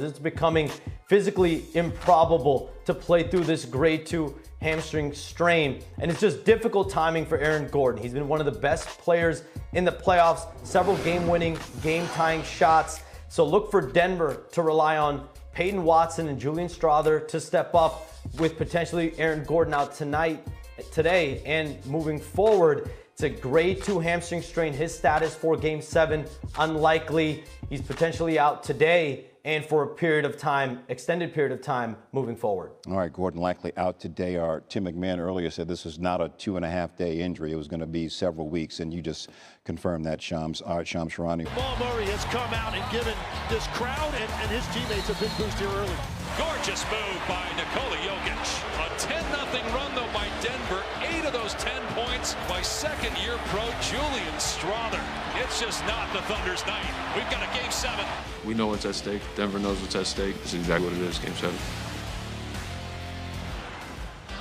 It's becoming physically improbable to play through this grade 2 hamstring strain, and it's just difficult timing for Aaron Gordon. He's been one of the best players in the playoffs, several game-winning, game-tying shots. So look for Denver to rely on Peyton Watson and Julian Strawther to step up, with potentially Aaron Gordon out today, and moving forward. It's a grade 2 hamstring strain. His status for Game 7, unlikely. He's potentially out today and for a period of time, extended period of time moving forward. All right, Gordon likely out today. Our Tim McMahon earlier said this was not a 2.5-day injury. It was going to be several weeks, and you just confirmed that, Shams. All right, Shams Charania. Jamal Murray has come out and given this crowd and his teammates a big boost here early. Gorgeous move by Nikola Jokic. A 10-0 run, though, by Denver. 8 of those 10 points by second-year pro Julian Strawther. It's just not the Thunder's night. We've got a Game 7. We know what's at stake. Denver knows what's at stake. It's exactly what it is, Game 7.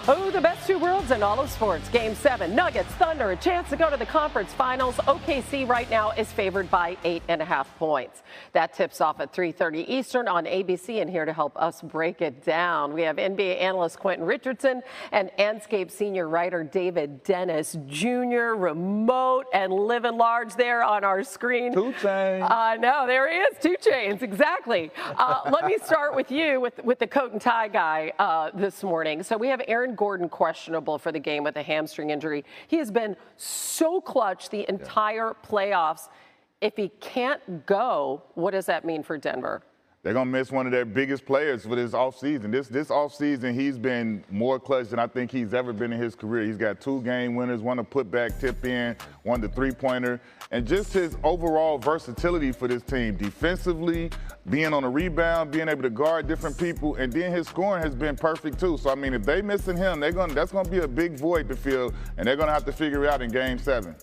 Oh, the best two worlds in all of sports. Game 7, Nuggets, Thunder, a chance to go to the conference finals. OKC right now is favored by 8.5 points. That tips off at 3:30 Eastern on ABC, and here to help us break it down, we have NBA analyst Quentin Richardson and Anscape senior writer David Dennis Jr. Remote and living large there on our screen. 2 Chainz. I know, there he is, 2 Chainz, exactly. Let me start with you, with the coat and tie guy this morning. So we have Aaron Gordon questionable for the game with a hamstring injury. He has been so clutch the entire playoffs. If he can't go, what does that mean for Denver? They're going to miss one of their biggest players for this offseason. This offseason, he's been more clutch than I think he's ever been in his career. He's got 2 game winners, 1 a putback tip in, 1 the three-pointer, and just his overall versatility for this team. Defensively, being on a rebound, being able to guard different people, and then his scoring has been perfect too. So, I mean, if they're missing him, that's going to be a big void to fill, and they're going to have to figure it out in Game 7.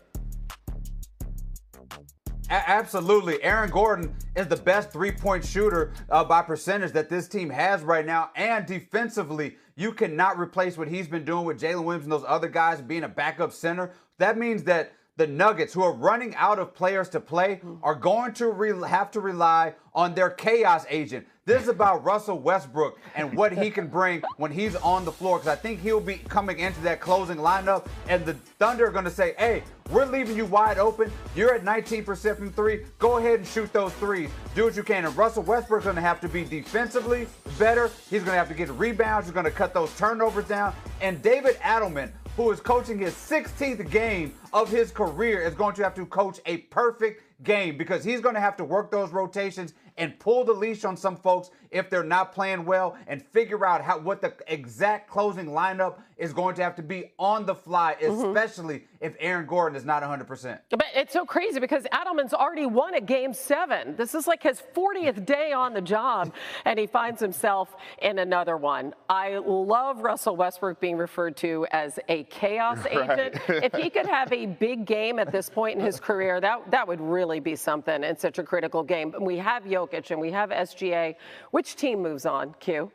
Absolutely. Aaron Gordon is the best three-point shooter by percentage that this team has right now. And defensively, you cannot replace what he's been doing with Jalen Williams and those other guys being a backup center. That means that the Nuggets, who are running out of players to play, are going to have to rely on their chaos agent. This is about Russell Westbrook and what he can bring when he's on the floor, because I think he'll be coming into that closing lineup, and the Thunder are going to say, hey, we're leaving you wide open. You're at 19% from 3. Go ahead and shoot those threes. Do what you can. And Russell Westbrook's going to have to be defensively better. He's going to have to get rebounds. He's going to cut those turnovers down. And David Adelman, who is coaching his 16th game of his career, is going to have to coach a perfect game, because he's going to have to work those rotations and pull the leash on some folks if they're not playing well, and figure out what the exact closing lineup is going to have to be on the fly, especially if Aaron Gordon is not 100%. But it's so crazy because Adelman's already won a Game 7. This is like his 40th day on the job, and he finds himself in another one. I love Russell Westbrook being referred to as a chaos agent. If he could have a big game at this point in his career, that would really be something in such a critical game. We have Jokic and we have SGA. Which team moves on, Q?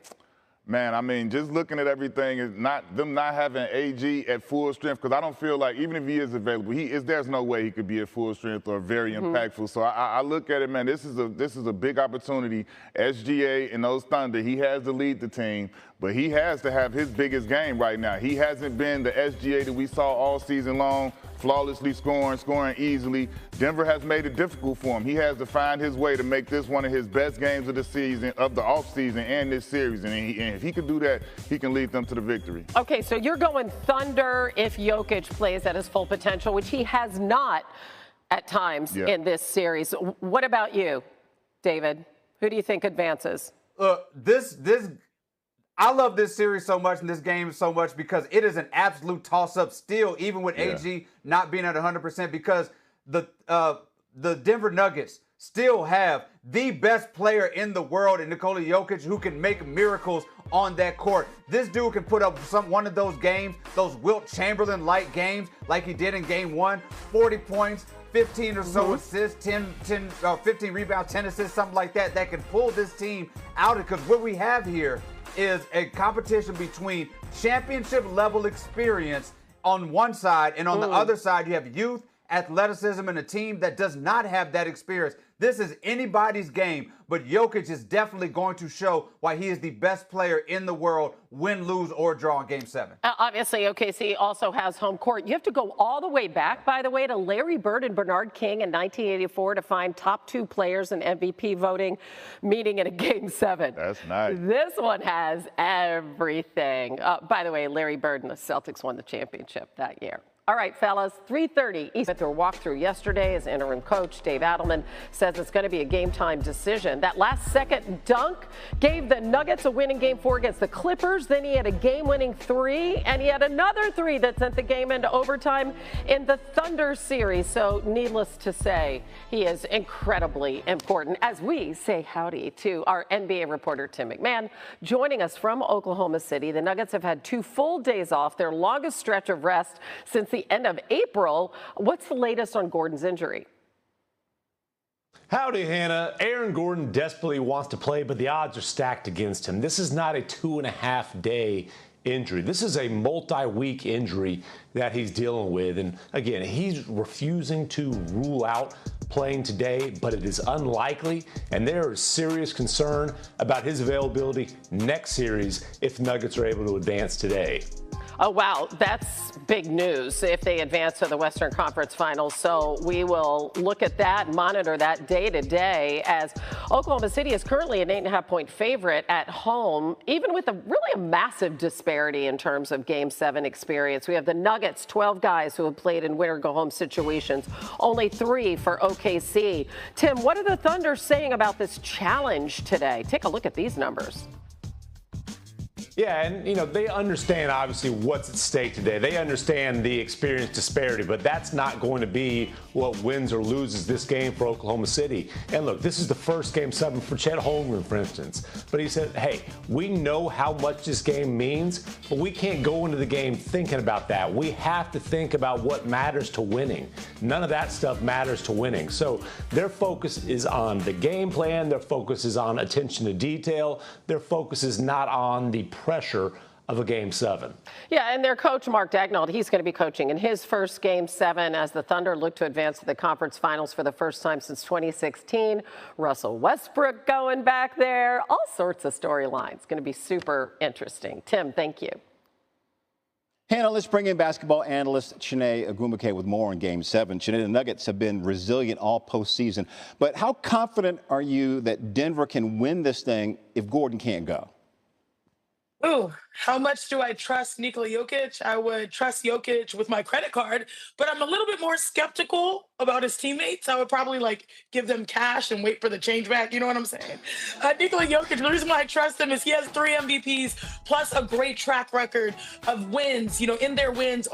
Man, I mean, just looking at everything, is not having AG at full strength, because I don't feel like, even if he is available, there's no way he could be at full strength or very impactful. So I look at it, man, this is a big opportunity. SGA and those Thunder, he has to lead the team, but he has to have his biggest game right now. He hasn't been the SGA that we saw all season long, flawlessly scoring easily. Denver has made it difficult for him. He has to find his way to make this one of his best games of the season, of the offseason, and this series. And if he can do that, he can lead them to the victory. Okay, so you're going Thunder if Jokic plays at his full potential, which he has not at times in this series. What about you, David? Who do you think advances? I love this series so much and this game so much because it is an absolute toss-up still, even with AG not being at 100%, because the Denver Nuggets still have the best player in the world in Nikola Jokic, who can make miracles on that court. This dude can put up one of those games, those Wilt Chamberlain-like games like he did in Game 1, 40 points, 15 or so assists, 15 rebounds, 10 assists, something like that can pull this team out. Because what we have here is a competition between championship level experience on one side, and on the other side you have youth athleticism in a team that does not have that experience. This is anybody's game, but Jokic is definitely going to show why he is the best player in the world, win, lose, or draw in Game 7. Obviously, OKC also has home court. You have to go all the way back, by the way, to Larry Bird and Bernard King in 1984 to find top 2 players in MVP voting meeting in a Game 7. That's nice. This one has everything. By the way, Larry Bird and the Celtics won the championship that year. All right, fellas, 3:30 East. Through a walkthrough yesterday, as interim coach Dave Adelman says it's going to be a game-time decision. That last-second dunk gave the Nuggets a win in Game 4 against the Clippers. Then he had a game-winning 3, and he had another 3 that sent the game into overtime in the Thunder series. So, needless to say, he is incredibly important. As we say howdy to our NBA reporter Tim McMahon, joining us from Oklahoma City. The Nuggets have had 2 full days off, their longest stretch of rest since the end of April. What's the latest on Gordon's injury? Howdy, Hannah. Aaron Gordon desperately wants to play, but the odds are stacked against him. This is not a 2.5-day injury. This is a multi-week injury that he's dealing with. And again, he's refusing to rule out playing today, but it is unlikely. And there is serious concern about his availability next series if Nuggets are able to advance today. Oh, wow. That's big news if they advance to the Western Conference Finals. So we will look at that, monitor that day to day, as Oklahoma City is currently an 8.5-point favorite at home, even with really a massive disparity in terms of Game 7 experience. We have the Nuggets, 12 guys who have played in winner-go-home situations, only 3 for OKC. Tim, what are the Thunder saying about this challenge today? Take a look at these numbers. Yeah, and, they understand, obviously, what's at stake today. They understand the experience disparity, but that's not going to be what wins or loses this game for Oklahoma City. And look, this is the first Game 7 for Chet Holmgren, for instance. But he said, hey, we know how much this game means, but we can't go into the game thinking about that. We have to think about what matters to winning. None of that stuff matters to winning. So their focus is on the game plan. Their focus is on attention to detail. Their focus is not on the pressure of a Game 7. Yeah, and their coach, Mark Daigneault, he's going to be coaching in his first Game 7 as the Thunder look to advance to the conference finals for the first time since 2016. Russell Westbrook going back there. All sorts of storylines. Going to be super interesting. Tim, thank you. Hannah, let's bring in basketball analyst Chiney Ogwumike with more on Game 7. Chiney, the Nuggets have been resilient all postseason. But how confident are you that Denver can win this thing if Gordon can't go? Ooh, how much do I trust Nikola Jokic? I would trust Jokic with my credit card, but I'm a little bit more skeptical about his teammates. I would probably give them cash and wait for the change back. You know what I'm saying? Nikola Jokic, the reason why I trust him is he has 3 MVPs plus a great track record of wins, in their wins.